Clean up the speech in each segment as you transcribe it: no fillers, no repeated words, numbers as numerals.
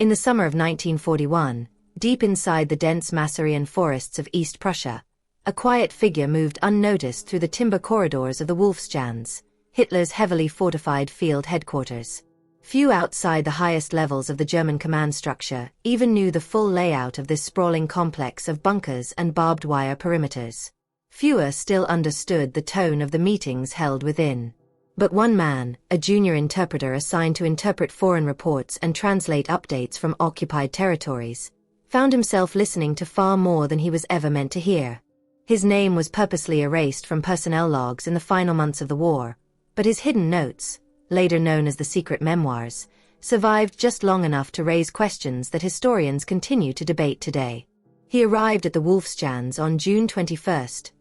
In the summer of 1941, deep inside the dense Masurian forests of East Prussia, a quiet figure moved unnoticed through the timber corridors of the Wolfschanz, Hitler's heavily fortified field headquarters. Few outside the highest levels of the German command structure even knew the full layout of this sprawling complex of bunkers and barbed wire perimeters. Fewer still understood the tone of the meetings held within. But one man, a junior interpreter assigned to interpret foreign reports and translate updates from occupied territories, found himself listening to far more than he was ever meant to hear. His name was purposely erased from personnel logs in the final months of the war, but his hidden notes, later known as the secret memoirs, survived just long enough to raise questions that historians continue to debate today. He arrived at the Wolfschanz on June 21,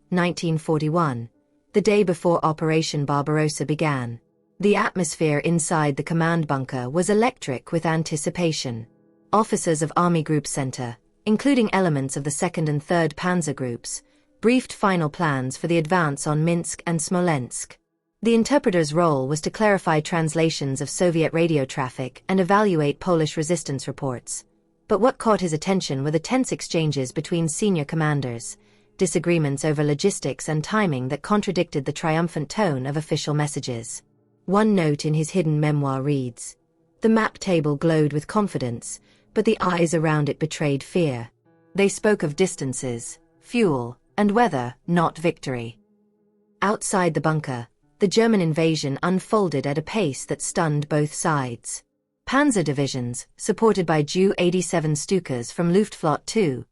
1941, the day before Operation Barbarossa began. The atmosphere inside the command bunker was electric with anticipation. Officers of Army Group Center, including elements of the 2nd and 3rd Panzer Groups, briefed final plans for the advance on Minsk and Smolensk. The interpreter's role was to clarify translations of Soviet radio traffic and evaluate Polish resistance reports. But what caught his attention were the tense exchanges between senior commanders, disagreements over logistics and timing that contradicted the triumphant tone of official messages. One note in his hidden memoir reads, "The map table glowed with confidence, but the eyes around it betrayed fear. They spoke of distances, fuel, and weather, not victory." Outside the bunker, the German invasion unfolded at a pace that stunned both sides. Panzer divisions, supported by Ju-87 Stukas from Luftflotte II,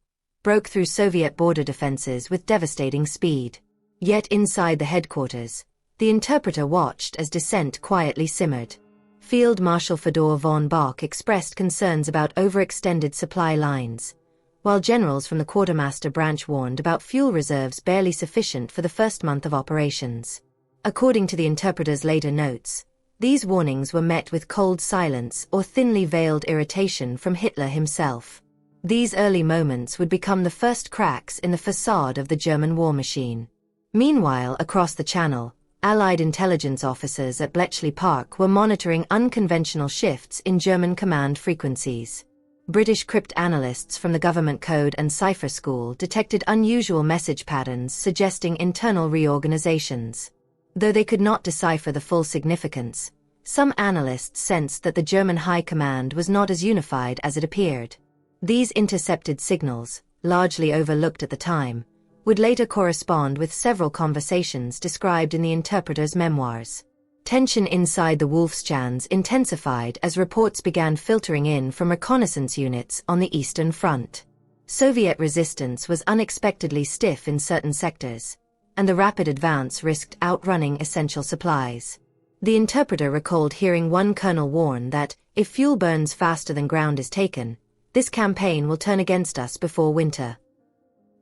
broke through Soviet border defenses with devastating speed. Yet inside the headquarters, the interpreter watched as dissent quietly simmered. Field Marshal Fedor von Bock expressed concerns about overextended supply lines, while generals from the quartermaster branch warned about fuel reserves barely sufficient for the first month of operations. According to the interpreter's later notes, these warnings were met with cold silence or thinly veiled irritation from Hitler himself. These early moments would become the first cracks in the facade of the German war machine. Meanwhile, across the Channel, Allied intelligence officers at Bletchley Park were monitoring unconventional shifts in German command frequencies. British cryptanalysts from the Government Code and Cipher School detected unusual message patterns suggesting internal reorganizations. Though they could not decipher the full significance, some analysts sensed that the German High Command was not as unified as it appeared. These intercepted signals, largely overlooked at the time, would later correspond with several conversations described in the interpreter's memoirs. Tension inside the Wolfschanz intensified as reports began filtering in from reconnaissance units on the Eastern Front. Soviet resistance was unexpectedly stiff in certain sectors, and the rapid advance risked outrunning essential supplies. The interpreter recalled hearing one colonel warn that, if fuel burns faster than ground is taken, this campaign will turn against us before winter.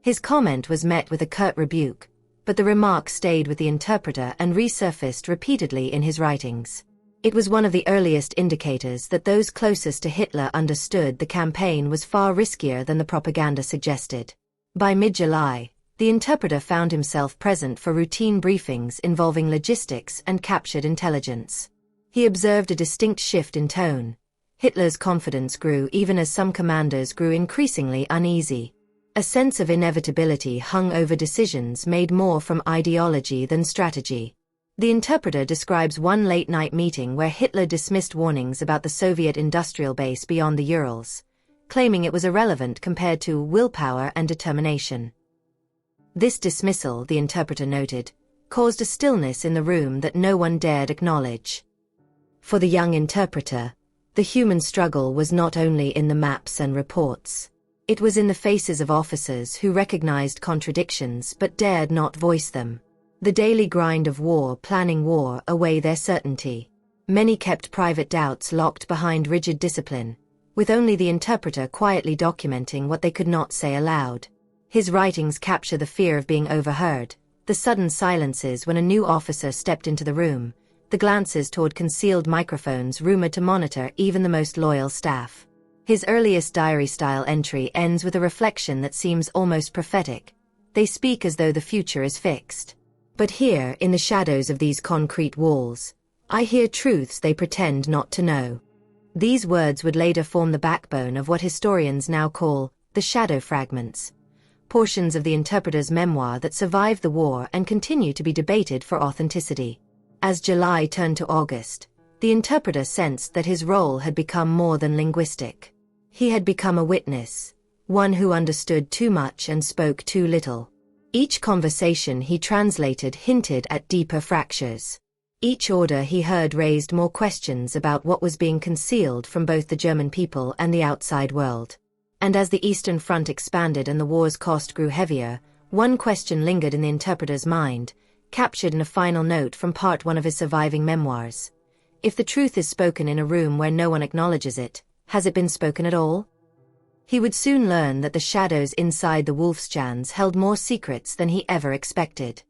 His comment was met with a curt rebuke, but the remark stayed with the interpreter and resurfaced repeatedly in his writings. It was one of the earliest indicators that those closest to Hitler understood the campaign was far riskier than the propaganda suggested. By mid-July, the interpreter found himself present for routine briefings involving logistics and captured intelligence. He observed a distinct shift in tone. Hitler's confidence grew even as some commanders grew increasingly uneasy. A sense of inevitability hung over decisions made more from ideology than strategy. The interpreter describes one late-night meeting where Hitler dismissed warnings about the Soviet industrial base beyond the Urals, claiming it was irrelevant compared to willpower and determination. This dismissal, the interpreter noted, caused a stillness in the room that no one dared acknowledge. For the young interpreter, the human struggle was not only in the maps and reports. It was in the faces of officers who recognized contradictions but dared not voice them. The daily grind of war planning wore away their certainty. Many kept private doubts locked behind rigid discipline, with only the interpreter quietly documenting what they could not say aloud. His writings capture the fear of being overheard, the sudden silences when a new officer stepped into the room, the glances toward concealed microphones rumored to monitor even the most loyal staff. His earliest diary-style entry ends with a reflection that seems almost prophetic. They speak as though the future is fixed. But here, in the shadows of these concrete walls, I hear truths they pretend not to know. These words would later form the backbone of what historians now call the shadow fragments, portions of the interpreter's memoir that survived the war and continue to be debated for authenticity. As July turned to August, the interpreter sensed that his role had become more than linguistic. He had become a witness, one who understood too much and spoke too little. Each conversation he translated hinted at deeper fractures. Each order he heard raised more questions about what was being concealed from both the German people and the outside world. And as the Eastern Front expanded and the war's cost grew heavier, one question lingered in the interpreter's mind, captured in a final note from part 1 of his surviving memoirs. If the truth is spoken in a room where no one acknowledges it, has it been spoken at all? He would soon learn that the shadows inside the Wolfschans held more secrets than he ever expected.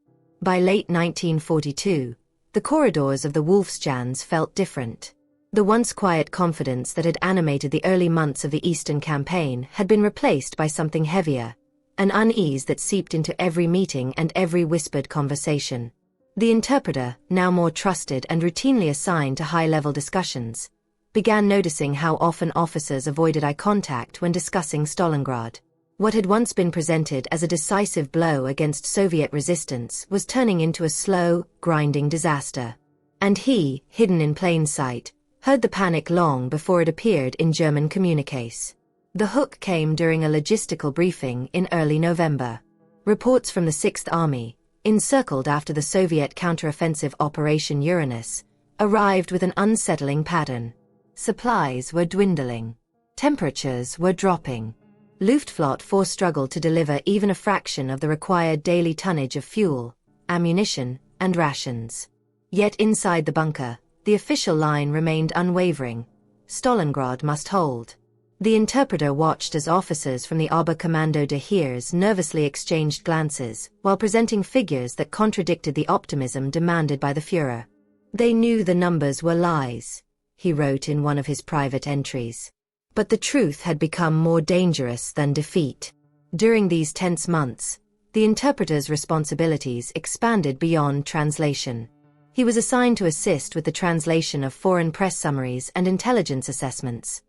By late 1942, the corridors of the Wolfschans felt different. The once quiet confidence that had animated the early months of the Eastern Campaign had been replaced by something heavier, an unease that seeped into every meeting and every whispered conversation. The interpreter, now more trusted and routinely assigned to high-level discussions, began noticing how often officers avoided eye contact when discussing Stalingrad. What had once been presented as a decisive blow against Soviet resistance was turning into a slow, grinding disaster. And he, hidden in plain sight, heard the panic long before it appeared in German communiques. The hook came during a logistical briefing in early November. Reports from the 6th Army, encircled after the Soviet counteroffensive Operation Uranus, arrived with an unsettling pattern. Supplies were dwindling. Temperatures were dropping. Luftwaffe struggled to deliver even a fraction of the required daily tonnage of fuel, ammunition, and rations. Yet inside the bunker, the official line remained unwavering: Stalingrad must hold. The interpreter watched as officers from the Oberkommando des Heers nervously exchanged glances, while presenting figures that contradicted the optimism demanded by the Führer. They knew the numbers were lies, he wrote in one of his private entries. But the truth had become more dangerous than defeat. During these tense months, the interpreter's responsibilities expanded beyond translation. He was assigned to assist with the translation of foreign press summaries and intelligence assessments,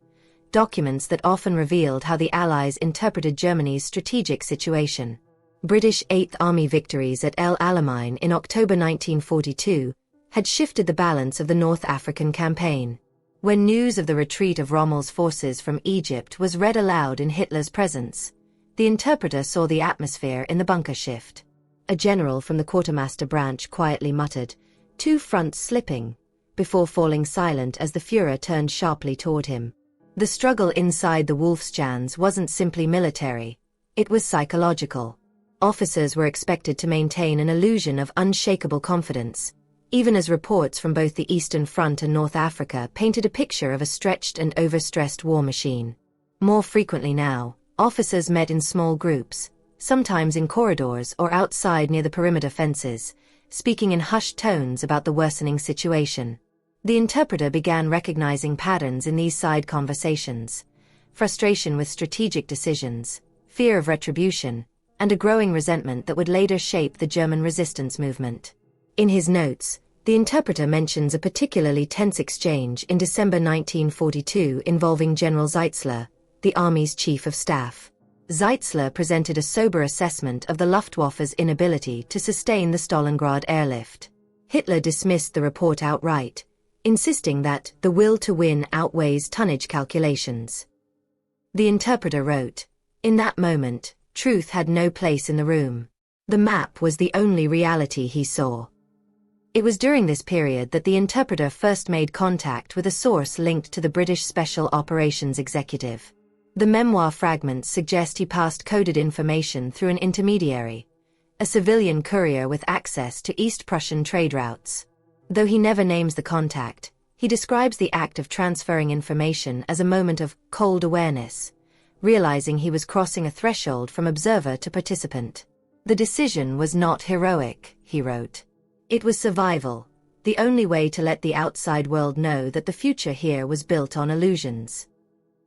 documents that often revealed how the Allies interpreted Germany's strategic situation. British 8th Army victories at El Alamein in October 1942 had shifted the balance of the North African campaign. When news of the retreat of Rommel's forces from Egypt was read aloud in Hitler's presence, the interpreter saw the atmosphere in the bunker shift. A general from the quartermaster branch quietly muttered, "Two fronts slipping," before falling silent as the Führer turned sharply toward him. The struggle inside the Wolfschans wasn't simply military, it was psychological. Officers were expected to maintain an illusion of unshakable confidence, even as reports from both the Eastern Front and North Africa painted a picture of a stretched and overstressed war machine. More frequently now, officers met in small groups, sometimes in corridors or outside near the perimeter fences, speaking in hushed tones about the worsening situation. The interpreter began recognizing patterns in these side conversations: frustration with strategic decisions, fear of retribution, and a growing resentment that would later shape the German resistance movement. In his notes, the interpreter mentions a particularly tense exchange in December 1942 involving General Htlr, the Army's chief of staff. Htlr presented a sober assessment of the Luftwaffe's inability to sustain the Stalingrad airlift. Hitler dismissed the report outright, insisting that the will to win outweighs tonnage calculations. The interpreter wrote, "In that moment, truth had no place in the room. The map was the only reality he saw." It was during this period that the interpreter first made contact with a source linked to the British Special Operations Executive. The memoir fragments suggest he passed coded information through an intermediary, a civilian courier with access to East Prussian trade routes. Though he never names the contact, he describes the act of transferring information as a moment of cold awareness, realizing he was crossing a threshold from observer to participant. "The decision was not heroic," he wrote. "It was survival, the only way to let the outside world know that the future here was built on illusions."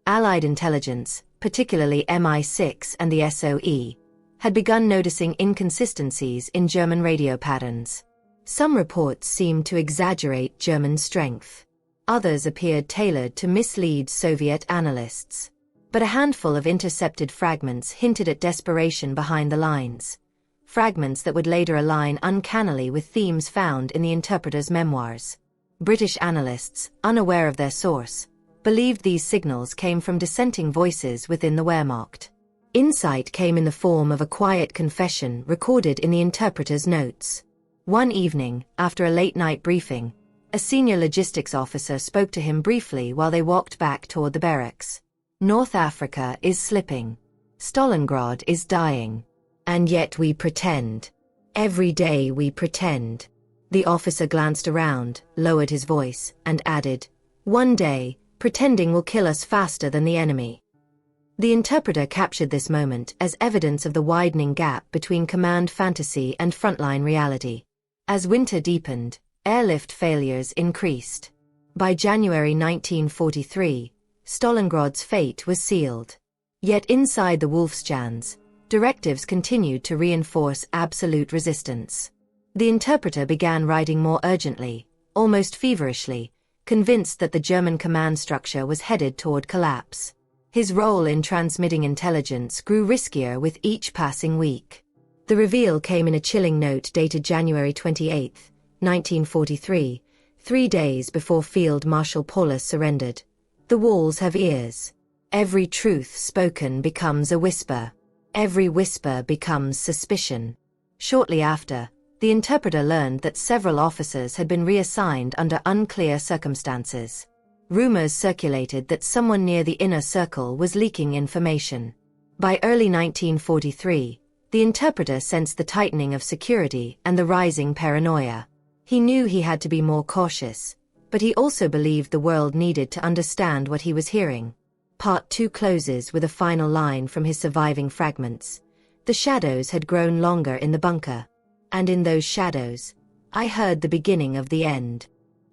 Allied intelligence, particularly MI6 and the SOE, had begun noticing inconsistencies in German radio patterns. Some reports seemed to exaggerate German strength. Others appeared tailored to mislead Soviet analysts. But a handful of intercepted fragments hinted at desperation behind the lines. Fragments that would later align uncannily with themes found in the interpreter's memoirs. British analysts, unaware of their source, believed these signals came from dissenting voices within the Wehrmacht. Insight came in the form of a quiet confession recorded in the interpreter's notes. One evening, after a late-night briefing, a senior logistics officer spoke to him briefly while they walked back toward the barracks. North Africa is slipping. Stalingrad is dying. And yet we pretend. Every day we pretend. The officer glanced around, lowered his voice, and added, "One day, pretending will kill us faster than the enemy." The interpreter captured this moment as evidence of the widening gap between command fantasy and frontline reality. As winter deepened, airlift failures increased. By January 1943, Stalingrad's fate was sealed. Yet inside the Wolfschanze, directives continued to reinforce absolute resistance. The interpreter began writing more urgently, almost feverishly, convinced that the German command structure was headed toward collapse. His role in transmitting intelligence grew riskier with each passing week. The reveal came in a chilling note dated January 28, 1943, 3 days before Field Marshal Paulus surrendered. "The walls have ears. Every truth spoken becomes a whisper. Every whisper becomes suspicion." Shortly after, the interpreter learned that several officers had been reassigned under unclear circumstances. Rumors circulated that someone near the inner circle was leaking information. By early 1943, the interpreter sensed the tightening of security and the rising paranoia. He knew he had to be more cautious, but he also believed the world needed to understand what he was hearing. Part 2 closes with a final line from his surviving fragments. "The shadows had grown longer in the bunker. And in those shadows, I heard the beginning of the end."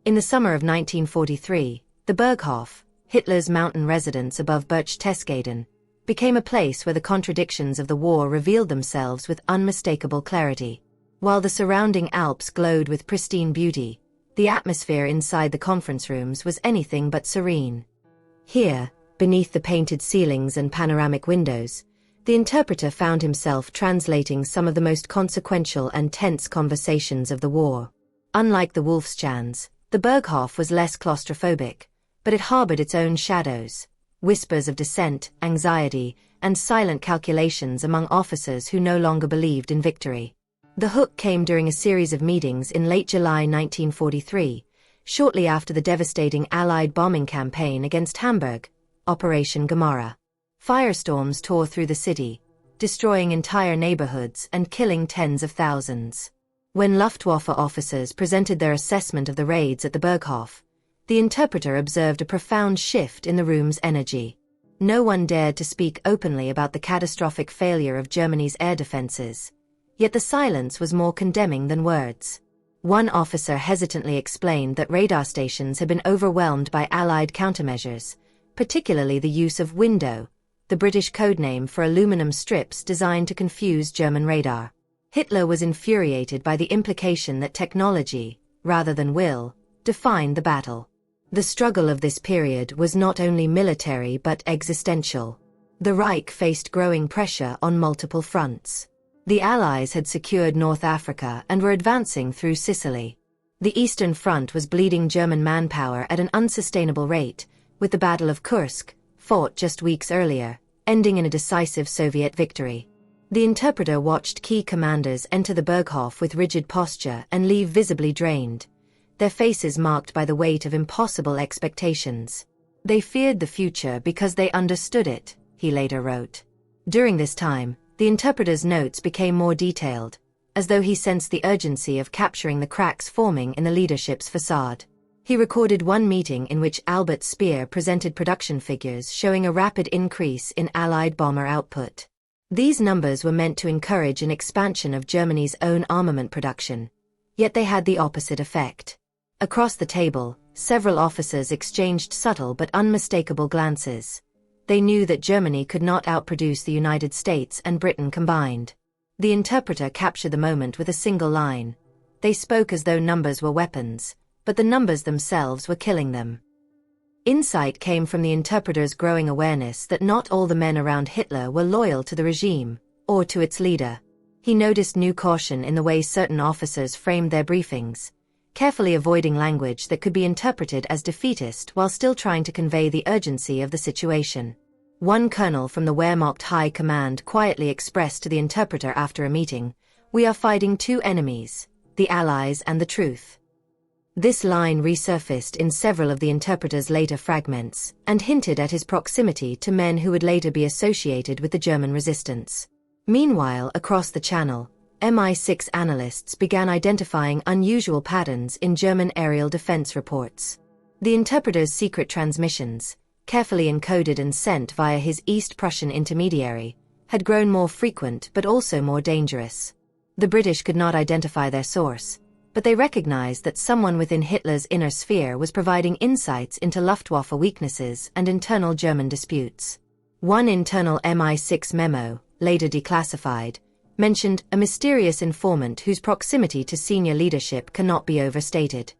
In the summer of 1943, the Berghof, Hitler's mountain residence above Berchtesgaden, became a place where the contradictions of the war revealed themselves with unmistakable clarity. While the surrounding Alps glowed with pristine beauty, the atmosphere inside the conference rooms was anything but serene. Here, beneath the painted ceilings and panoramic windows, the interpreter found himself translating some of the most consequential and tense conversations of the war. Unlike the Wolfschanze, the Berghof was less claustrophobic, but it harbored its own shadows, whispers of dissent, anxiety, and silent calculations among officers who no longer believed in victory. The hook came during a series of meetings in late July 1943, shortly after the devastating Allied bombing campaign against Hamburg, Operation Gomorrah. Firestorms tore through the city, destroying entire neighborhoods and killing tens of thousands. When Luftwaffe officers presented their assessment of the raids at the Berghof, the interpreter observed a profound shift in the room's energy. No one dared to speak openly about the catastrophic failure of Germany's air defenses, yet the silence was more condemning than words. One officer hesitantly explained that radar stations had been overwhelmed by Allied countermeasures, particularly the use of window, the British codename for aluminum strips designed to confuse German radar. Hitler was infuriated by the implication that technology, rather than will, defined the battle. The struggle of this period was not only military but existential. The Reich faced growing pressure on multiple fronts. The Allies had secured North Africa and were advancing through Sicily. The Eastern Front was bleeding German manpower at an unsustainable rate, with the Battle of Kursk, fought just weeks earlier, ending in a decisive Soviet victory. The interpreter watched key commanders enter the Berghof with rigid posture and leave visibly drained, their faces marked by the weight of impossible expectations. "They feared the future because they understood it," he later wrote. During this time, the interpreter's notes became more detailed, as though he sensed the urgency of capturing the cracks forming in the leadership's facade. He recorded one meeting in which Albert Speer presented production figures showing a rapid increase in Allied bomber output. These numbers were meant to encourage an expansion of Germany's own armament production, yet they had the opposite effect. Across the table, several officers exchanged subtle but unmistakable glances. They knew that Germany could not outproduce the United States and Britain combined. The interpreter captured the moment with a single line. "They spoke as though numbers were weapons, but the numbers themselves were killing them." Insight came from the interpreter's growing awareness that not all the men around Hitler were loyal to the regime, or to its leader. He noticed new caution in the way certain officers framed their briefings, carefully avoiding language that could be interpreted as defeatist while still trying to convey the urgency of the situation. One colonel from the Wehrmacht High Command quietly expressed to the interpreter after a meeting, "We are fighting two enemies, the Allies and the truth." This line resurfaced in several of the interpreter's later fragments, and hinted at his proximity to men who would later be associated with the German resistance. Meanwhile, across the Channel, MI6 analysts began identifying unusual patterns in German aerial defense reports. The interpreter's secret transmissions, carefully encoded and sent via his East Prussian intermediary, had grown more frequent but also more dangerous. The British could not identify their source, but they recognized that someone within Hitler's inner sphere was providing insights into Luftwaffe weaknesses and internal German disputes. One internal MI6 memo, later declassified, mentioned a mysterious informant whose proximity to senior leadership cannot be overstated.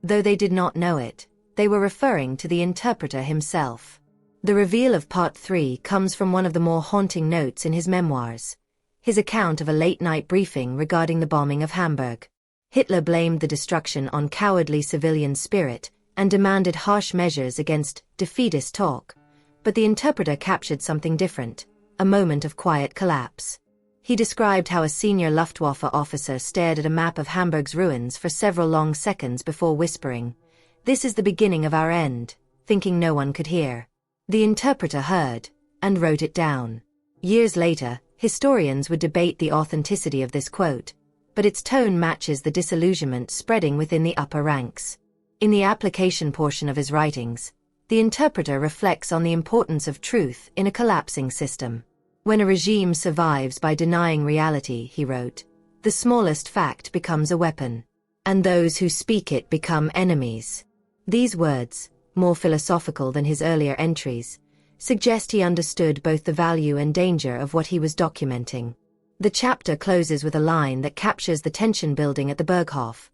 Though they did not know it, they were referring to the interpreter himself. The reveal of Part 3 comes from one of the more haunting notes in his memoirs, his account of a late-night briefing regarding the bombing of Hamburg. Hitler blamed the destruction on cowardly civilian spirit and demanded harsh measures against defeatist talk, but the interpreter captured something different, a moment of quiet collapse. He described how a senior Luftwaffe officer stared at a map of Hamburg's ruins for several long seconds before whispering, "This is the beginning of our end," thinking no one could hear. The interpreter heard, and wrote it down. Years later, historians would debate the authenticity of this quote, but its tone matches the disillusionment spreading within the upper ranks. In the application portion of his writings, the interpreter reflects on the importance of truth in a collapsing system. "When a regime survives by denying reality," he wrote, "the smallest fact becomes a weapon, and those who speak it become enemies." These words, more philosophical than his earlier entries, suggest he understood both the value and danger of what he was documenting. The chapter closes with a line that captures the tension building at the Berghof.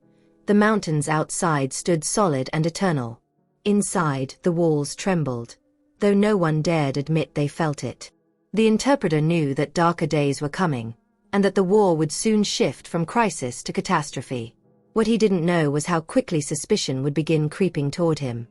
"The mountains outside stood solid and eternal. Inside, the walls trembled, though no one dared admit they felt it." The interpreter knew that darker days were coming, and that the war would soon shift from crisis to catastrophe. What he didn't know was how quickly suspicion would begin creeping toward him,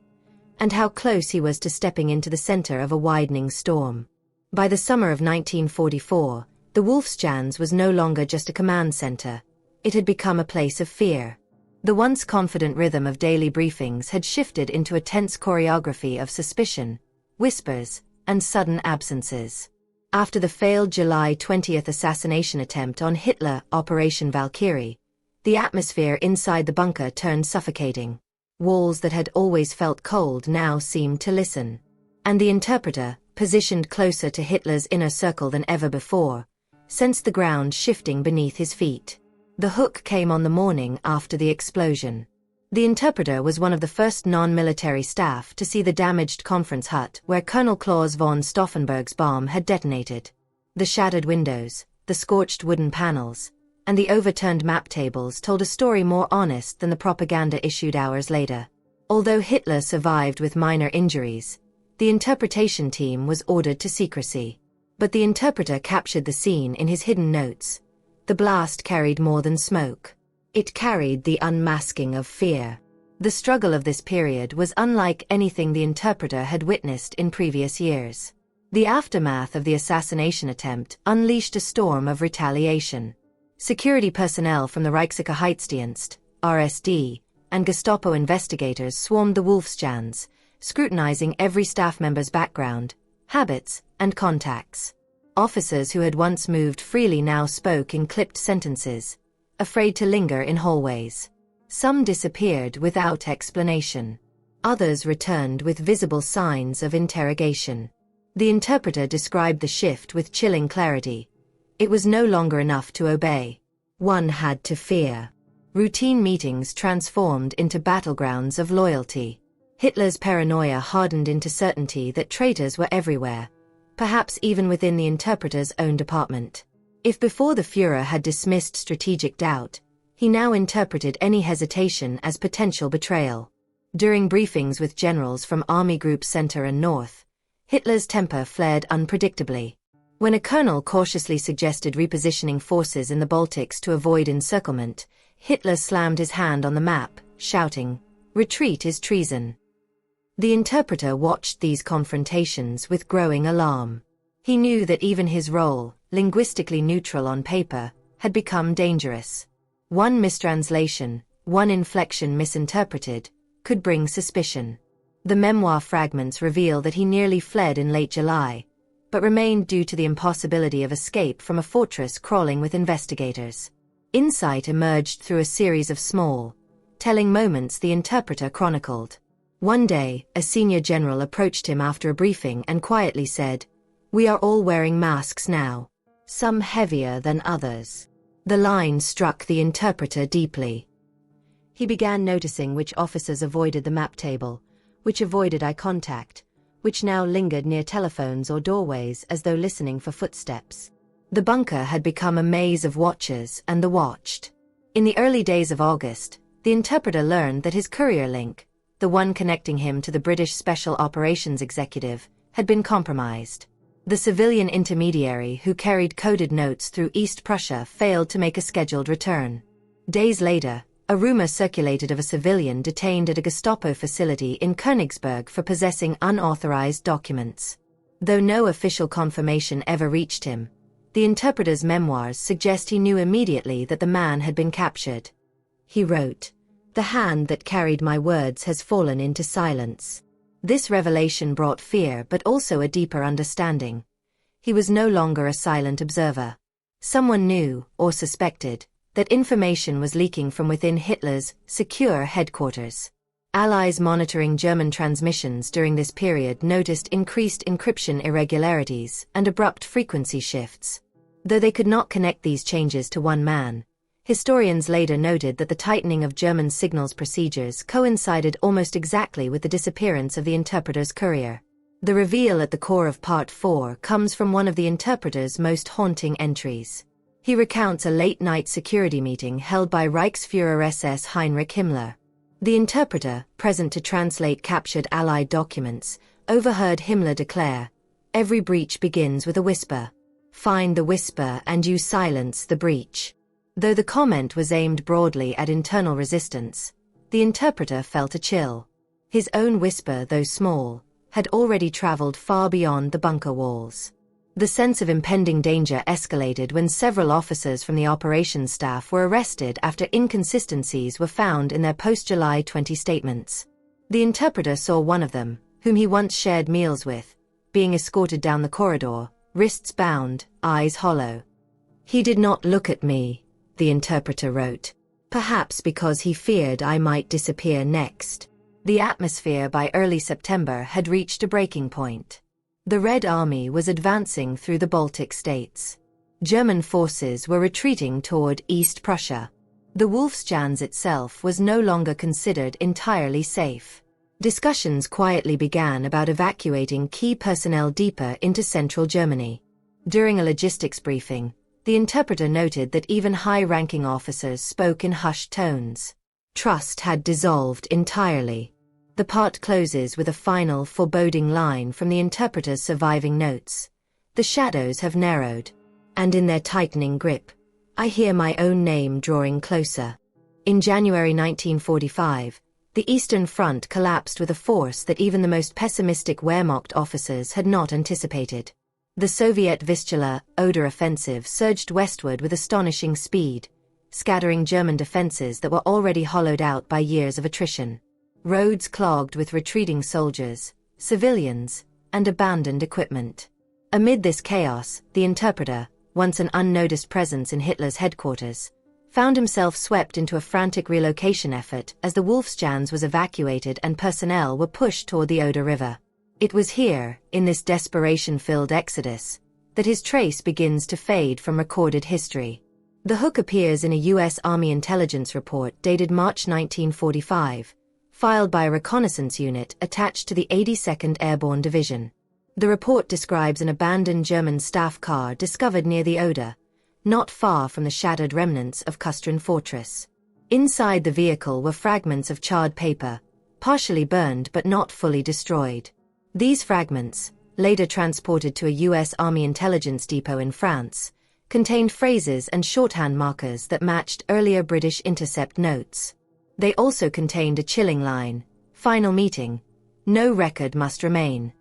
and how close he was to stepping into the center of a widening storm. By the summer of 1944, the Wolfschanz was no longer just a command center. It had become a place of fear. The once confident rhythm of daily briefings had shifted into a tense choreography of suspicion, whispers, and sudden absences. After the failed July 20th assassination attempt on Hitler, Operation Valkyrie, the atmosphere inside the bunker turned suffocating. Walls that had always felt cold now seemed to listen. And the interpreter, positioned closer to Hitler's inner circle than ever before, sensed the ground shifting beneath his feet. The hook came on the morning after the explosion. The interpreter was one of the first non-military staff to see the damaged conference hut where Colonel Klaus von Stauffenberg's bomb had detonated. The shattered windows, the scorched wooden panels, and the overturned map tables told a story more honest than the propaganda issued hours later. Although Hitler survived with minor injuries, the interpretation team was ordered to secrecy. But the interpreter captured the scene in his hidden notes. The blast carried more than smoke. It carried the unmasking of fear. The struggle of this period was unlike anything the interpreter had witnessed in previous years. The aftermath of the assassination attempt unleashed a storm of retaliation. Security personnel from the Reichssicherheitsdienst, RSD, and Gestapo investigators swarmed the Wolfschanz, scrutinizing every staff member's background, habits, and contacts. Officers who had once moved freely now spoke in clipped sentences, afraid to linger in hallways. Some disappeared without explanation. Others returned with visible signs of interrogation. The interpreter described the shift with chilling clarity. It was no longer enough to obey. One had to fear. Routine meetings transformed into battlegrounds of loyalty. Hitler's paranoia hardened into certainty that traitors were everywhere, perhaps even within the interpreter's own department. If before the Führer had dismissed strategic doubt, he now interpreted any hesitation as potential betrayal. During briefings with generals from Army Groups Center and North, Hitler's temper flared unpredictably. When a colonel cautiously suggested repositioning forces in the Baltics to avoid encirclement, Hitler slammed his hand on the map, shouting, "Retreat is treason." The interpreter watched these confrontations with growing alarm. He knew that even his role, linguistically neutral on paper, had become dangerous. One mistranslation, one inflection misinterpreted, could bring suspicion. The memoir fragments reveal that he nearly fled in late July, but remained due to the impossibility of escape from a fortress crawling with investigators. Insight emerged through a series of small, telling moments the interpreter chronicled. One day, a senior general approached him after a briefing and quietly said, "We are all wearing masks now. Some heavier than others." The line struck the interpreter deeply. He began noticing which officers avoided the map table, which avoided eye contact, which now lingered near telephones or doorways as though listening for footsteps. The bunker had become a maze of watchers and the watched. In the early days of August, the interpreter learned that his courier link, the one connecting him to the British Special Operations Executive, had been compromised. The civilian intermediary who carried coded notes through East Prussia failed to make a scheduled return. Days later, a rumor circulated of a civilian detained at a Gestapo facility in Königsberg for possessing unauthorized documents. Though no official confirmation ever reached him, the interpreter's memoirs suggest he knew immediately that the man had been captured. He wrote, "The hand that carried my words has fallen into silence." This revelation brought fear but also a deeper understanding. He was no longer a silent observer. Someone knew, or suspected, that information was leaking from within Hitler's secure headquarters. Allies monitoring German transmissions during this period noticed increased encryption irregularities and abrupt frequency shifts. Though they could not connect these changes to one man, historians later noted that the tightening of German signals procedures coincided almost exactly with the disappearance of the interpreter's courier. The reveal at the core of Part 4 comes from one of the interpreter's most haunting entries. He recounts a late-night security meeting held by Reichsführer SS Heinrich Himmler. The interpreter, present to translate captured Allied documents, overheard Himmler declare, "Every breach begins with a whisper. Find the whisper and you silence the breach." Though the comment was aimed broadly at internal resistance, the interpreter felt a chill. His own whisper, though small, had already traveled far beyond the bunker walls. The sense of impending danger escalated when several officers from the operations staff were arrested after inconsistencies were found in their post-July 20 statements. The interpreter saw one of them, whom he once shared meals with, being escorted down the corridor, wrists bound, eyes hollow. "He did not look at me," the interpreter wrote, "perhaps because he feared I might disappear next." The atmosphere by early September had reached a breaking point. The Red Army was advancing through the Baltic states. German forces were retreating toward East Prussia. The Wolfschanz itself was no longer considered entirely safe. Discussions quietly began about evacuating key personnel deeper into central Germany. During a logistics briefing, the interpreter noted that even high-ranking officers spoke in hushed tones. Trust had dissolved entirely. The part closes with a final, foreboding line from the interpreter's surviving notes. "The shadows have narrowed, and in their tightening grip, I hear my own name drawing closer." In January 1945, the Eastern Front collapsed with a force that even the most pessimistic Wehrmacht officers had not anticipated. The Soviet Vistula Oder offensive surged westward with astonishing speed, scattering German defenses that were already hollowed out by years of attrition. Roads clogged with retreating soldiers, civilians, and abandoned equipment. Amid this chaos, the interpreter, once an unnoticed presence in Hitler's headquarters, found himself swept into a frantic relocation effort as the Wolfschanz was evacuated and personnel were pushed toward the Oder River. It was here, in this desperation-filled exodus, that his trace begins to fade from recorded history. The hook appears in a U.S. Army intelligence report dated March 1945, filed by a reconnaissance unit attached to the 82nd Airborne Division. The report describes an abandoned German staff car discovered near the Oder, not far from the shattered remnants of Kustrin Fortress. Inside the vehicle were fragments of charred paper, partially burned but not fully destroyed. These fragments, later transported to a U.S. Army intelligence depot in France, contained phrases and shorthand markers that matched earlier British intercept notes. They also contained a chilling line: "Final meeting. No record must remain."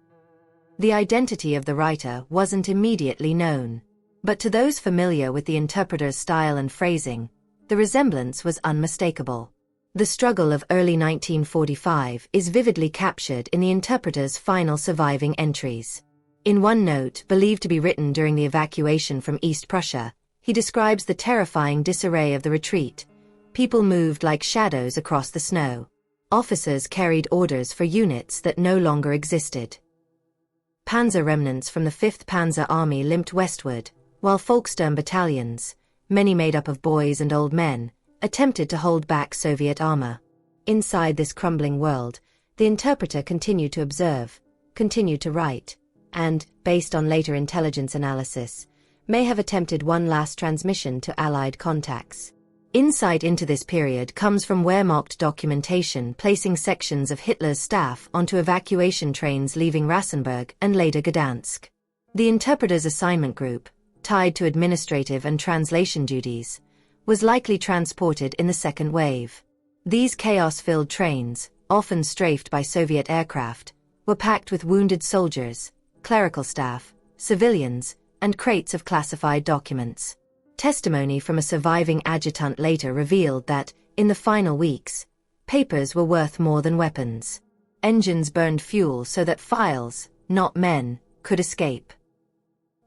The identity of the writer wasn't immediately known, but to those familiar with the interpreter's style and phrasing, the resemblance was unmistakable. The struggle of early 1945 is vividly captured in the interpreter's final surviving entries. In one note, believed to be written during the evacuation from East Prussia, he describes the terrifying disarray of the retreat. People moved like shadows across the snow. Officers carried orders for units that no longer existed. Panzer remnants from the 5th Panzer Army limped westward, while Volkssturm battalions, many made up of boys and old men, attempted to hold back Soviet armor. Inside this crumbling world, the interpreter continued to observe, continued to write, and, based on later intelligence analysis, may have attempted one last transmission to Allied contacts. Insight into this period comes from Wehrmacht documentation placing sections of Hitler's staff onto evacuation trains leaving Rassenburg and later Gdansk. The interpreter's assignment group, tied to administrative and translation duties, was likely transported in the second wave. These chaos-filled trains, often strafed by Soviet aircraft, were packed with wounded soldiers, clerical staff, civilians, and crates of classified documents. Testimony from a surviving adjutant later revealed that, in the final weeks, papers were worth more than weapons. Engines burned fuel so that files, not men, could escape.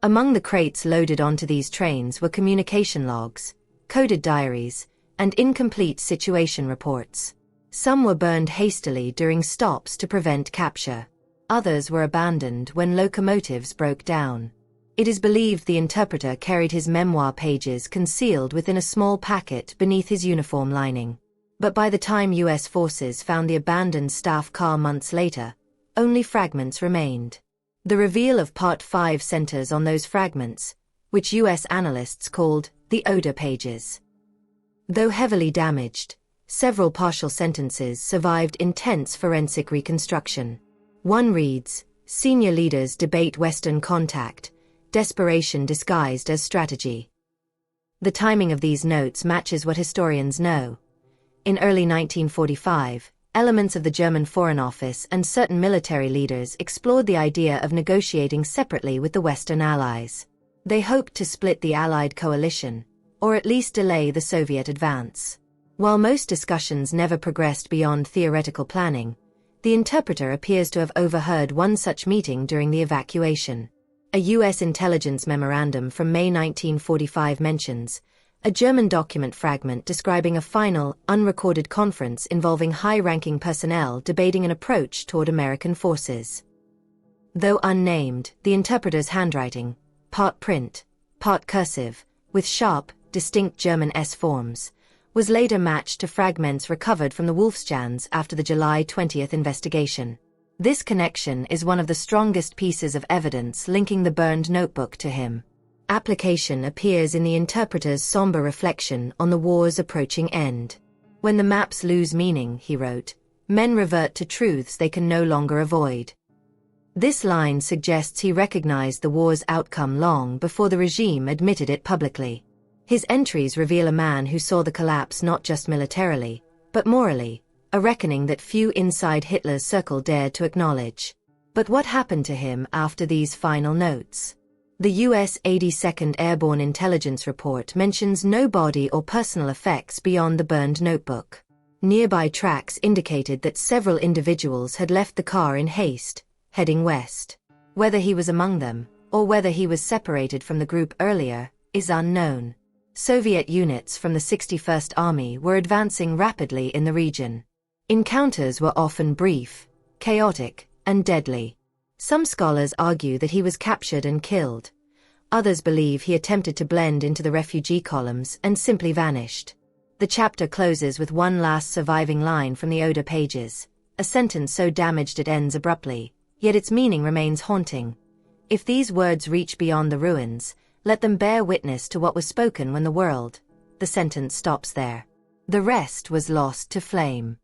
Among the crates loaded onto these trains were communication logs, coded diaries, and incomplete situation reports. Some were burned hastily during stops to prevent capture. Others were abandoned when locomotives broke down. It is believed the interpreter carried his memoir pages concealed within a small packet beneath his uniform lining. But by the time U.S. forces found the abandoned staff car months later, only fragments remained. The reveal of Part 5 centers on those fragments, which U.S. analysts called the Htlr pages. Though heavily damaged, several partial sentences survived intense forensic reconstruction. One reads, "Senior leaders debate Western contact, desperation disguised as strategy." The timing of these notes matches what historians know. In early 1945, elements of the German Foreign Office and certain military leaders explored the idea of negotiating separately with the Western Allies. They hoped to split the Allied coalition, or at least delay the Soviet advance. While most discussions never progressed beyond theoretical planning, the interpreter appears to have overheard one such meeting during the evacuation. A U.S. intelligence memorandum from May 1945 mentions a German document fragment describing a final, unrecorded conference involving high-ranking personnel debating an approach toward American forces. Though unnamed, the interpreter's handwriting, part print, part cursive, with sharp, distinct German S forms, was later matched to fragments recovered from the Wolfschanz after the July 20th investigation. This connection is one of the strongest pieces of evidence linking the burned notebook to him. Application appears in the interpreter's somber reflection on the war's approaching end. "When the maps lose meaning," he wrote, "men revert to truths they can no longer avoid." This line suggests he recognized the war's outcome long before the regime admitted it publicly. His entries reveal a man who saw the collapse not just militarily, but morally, a reckoning that few inside Hitler's circle dared to acknowledge. But what happened to him after these final notes? The U.S. 82nd Airborne Intelligence Report mentions no body or personal effects beyond the burned notebook. Nearby tracks indicated that several individuals had left the car in haste, heading west. Whether he was among them, or whether he was separated from the group earlier, is unknown. Soviet units from the 61st Army were advancing rapidly in the region. Encounters were often brief, chaotic, and deadly. Some scholars argue that he was captured and killed. Others believe he attempted to blend into the refugee columns and simply vanished. The chapter closes with one last surviving line from the Htlr pages, a sentence so damaged it ends abruptly, yet its meaning remains haunting. "If these words reach beyond the ruins, let them bear witness to what was spoken when the world..." The sentence stops there. The rest was lost to flame.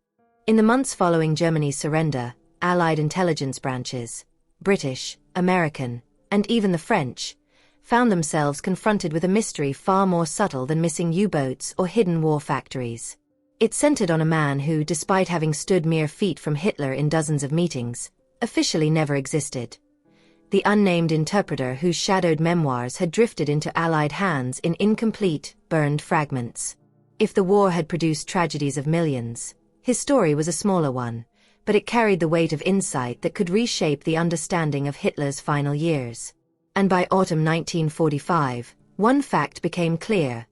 In the months following Germany's surrender, Allied intelligence branches, British, American, and even the French, found themselves confronted with a mystery far more subtle than missing U-boats or hidden war factories. It centered on a man who, despite having stood mere feet from Hitler in dozens of meetings, officially never existed. The unnamed interpreter whose shadowed memoirs had drifted into Allied hands in incomplete, burned fragments. If the war had produced tragedies of millions, his story was a smaller one, but it carried the weight of insight that could reshape the understanding of Hitler's final years. And by autumn 1945, one fact became clear.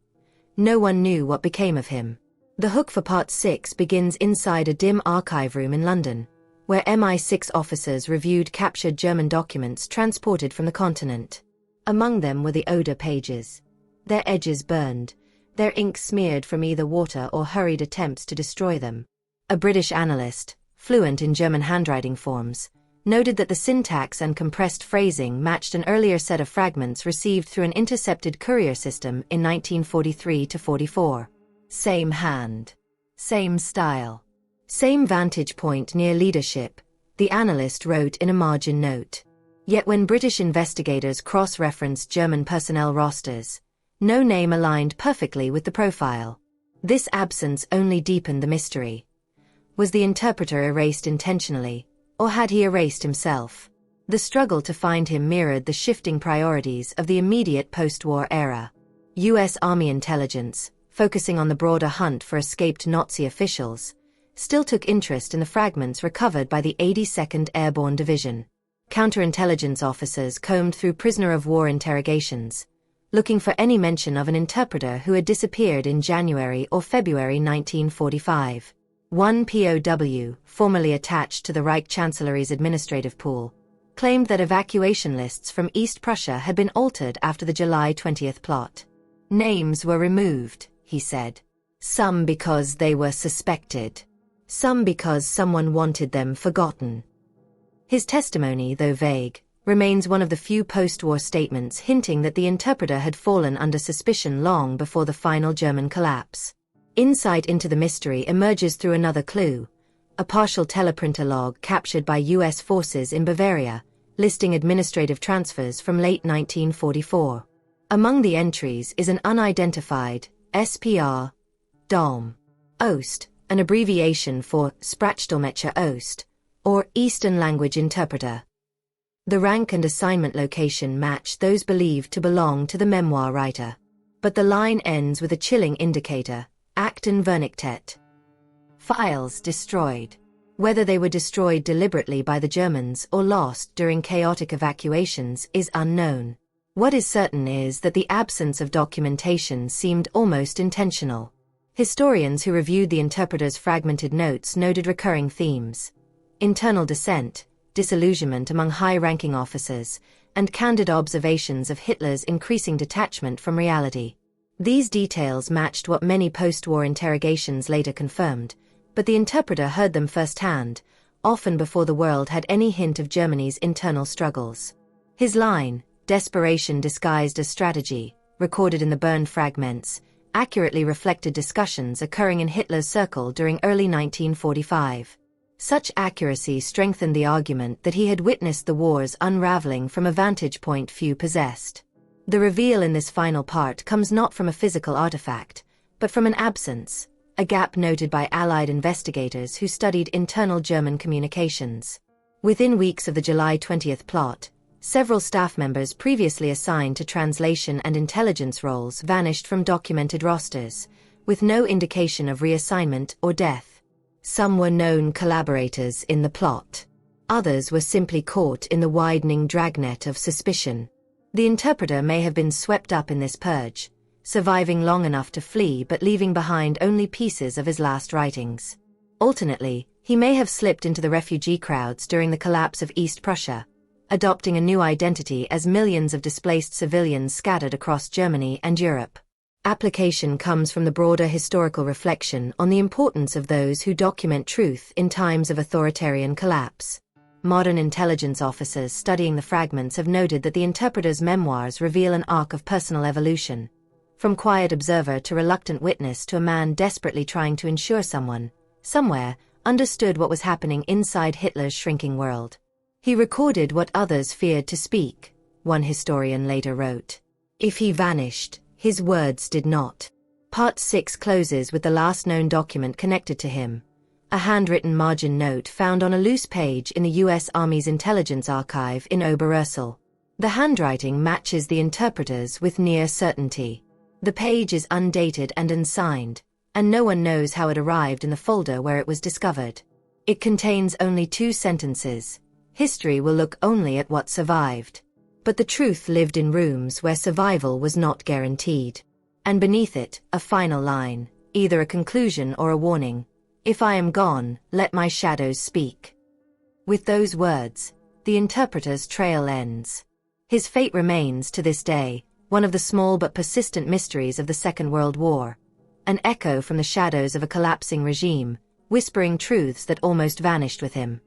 No one knew what became of him. The hook for Part 6 begins inside a dim archive room in London, where MI6 officers reviewed captured German documents transported from the continent. Among them were the Oder pages. Their edges burned, their ink smeared from either water or hurried attempts to destroy them. A British analyst, fluent in German handwriting forms, noted that the syntax and compressed phrasing matched an earlier set of fragments received through an intercepted courier system in 1943-44. Same hand. Same style. Same vantage point near leadership, the analyst wrote in a margin note. Yet when British investigators cross-referenced German personnel rosters, no name aligned perfectly with the profile. This absence only deepened the mystery. Was the interpreter erased intentionally, or had he erased himself? The struggle to find him mirrored the shifting priorities of the immediate post-war era. U.S. Army intelligence, focusing on the broader hunt for escaped Nazi officials, still took interest in the fragments recovered by the 82nd Airborne Division. Counterintelligence officers combed through prisoner-of-war interrogations, looking for any mention of an interpreter who had disappeared in January or February 1945. One POW, formerly attached to the Reich Chancellery's administrative pool, claimed that evacuation lists from East Prussia had been altered after the July 20th plot. Names were removed, he said. Some because they were suspected. Some because someone wanted them forgotten. His testimony, though vague, remains one of the few post-war statements hinting that the interpreter had fallen under suspicion long before the final German collapse. Insight into the mystery emerges through another clue, a partial teleprinter log captured by U.S. forces in Bavaria, listing administrative transfers from late 1944. Among the entries is an unidentified SPR, DOM, Ost, an abbreviation for Sprachdolmetscher Ost, or Eastern Language Interpreter. The rank and assignment location match those believed to belong to the memoir writer. But the line ends with a chilling indicator, Akten vernichtet. Files destroyed. Whether they were destroyed deliberately by the Germans or lost during chaotic evacuations is unknown. What is certain is that the absence of documentation seemed almost intentional. Historians who reviewed the interpreter's fragmented notes noted recurring themes: internal dissent, disillusionment among high-ranking officers, and candid observations of Hitler's increasing detachment from reality. These details matched what many post-war interrogations later confirmed, but the interpreter heard them firsthand, often before the world had any hint of Germany's internal struggles. His line, "Desperation disguised as strategy," recorded in the burned fragments, accurately reflected discussions occurring in Hitler's circle during early 1945. Such accuracy strengthened the argument that he had witnessed the war's unraveling from a vantage point few possessed. The reveal in this final part comes not from a physical artifact, but from an absence, a gap noted by Allied investigators who studied internal German communications. Within weeks of the July 20th plot, several staff members previously assigned to translation and intelligence roles vanished from documented rosters, with no indication of reassignment or death. Some were known collaborators in the plot. Others were simply caught in the widening dragnet of suspicion. The interpreter may have been swept up in this purge, surviving long enough to flee but leaving behind only pieces of his last writings. Alternately, he may have slipped into the refugee crowds during the collapse of East Prussia, adopting a new identity as millions of displaced civilians scattered across Germany and Europe. Application comes from the broader historical reflection on the importance of those who document truth in times of authoritarian collapse. Modern intelligence officers studying the fragments have noted that the interpreter's memoirs reveal an arc of personal evolution. From quiet observer to reluctant witness to a man desperately trying to ensure someone, somewhere, understood what was happening inside Hitler's shrinking world. He recorded what others feared to speak, one historian later wrote. If he vanished, his words did not. Part 6 closes with the last known document connected to him, a handwritten margin note found on a loose page in the U.S. Army's intelligence archive in Oberursel. The handwriting matches the interpreter's with near certainty. The page is undated and unsigned, and no one knows how it arrived in the folder where it was discovered. It contains only 2 sentences. History will look only at what survived. But the truth lived in rooms where survival was not guaranteed. And beneath it, a final line, either a conclusion or a warning. If I am gone, let my shadows speak. With those words, the interpreter's trail ends. His fate remains, to this day, one of the small but persistent mysteries of the Second World War. An echo from the shadows of a collapsing regime, whispering truths that almost vanished with him.